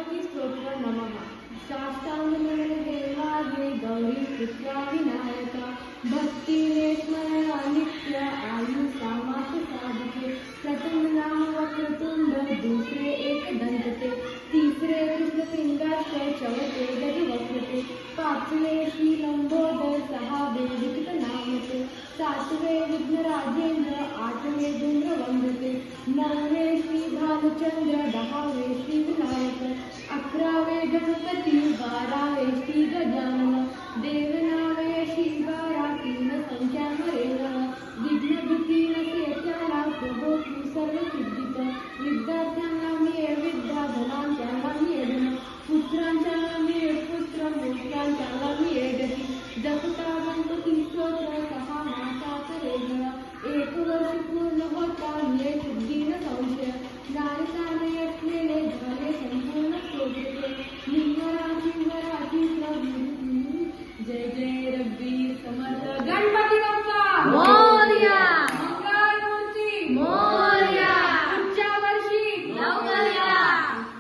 गणपती स्तोत्र नमः साष्टांगदेवाग्ने गौरी पुत्रा विनायका भक्तीने स्मरणा नित्य आयु कामात साधके प्रथम नाम वक्रतुंड दुसरे एकदंतते तिसरे कृष्णपिंगाक्ष चौथे गजवक्त्रते पाचवे श्री लंबोदर सहावे विकट नामते सातवे विघ्नराजेंद्र आठवे धूम्रवंदते नववे श्री भानुचंद्र दहावे श्री विनायक अकरावे गणपती बारावे श्री गजानन देवनावे श्री बारा तीन संख्या हरेण विघ्न भीती नसेचारा प्रभो तू सर्व सिद्धित विद्यार्थ्यांना मिळे विद्या धनांच्या मिळे धन पुत्रांच्या मिळे पुत्र मोठ्यांच्या मिळे गती जपता गणपती स्तोत्र सहा मासात रेगळा एक वर्ष पूर्ण होता मिळे शुद्धी न संशय नारदाने असलेले झाले संपूर्ण स्तोत्रते लिंगराजी वराजी प्रभू जय जय रघुवीर समर्थ गणपती बाप्पा मोरया मंगलमूर्ती मोरया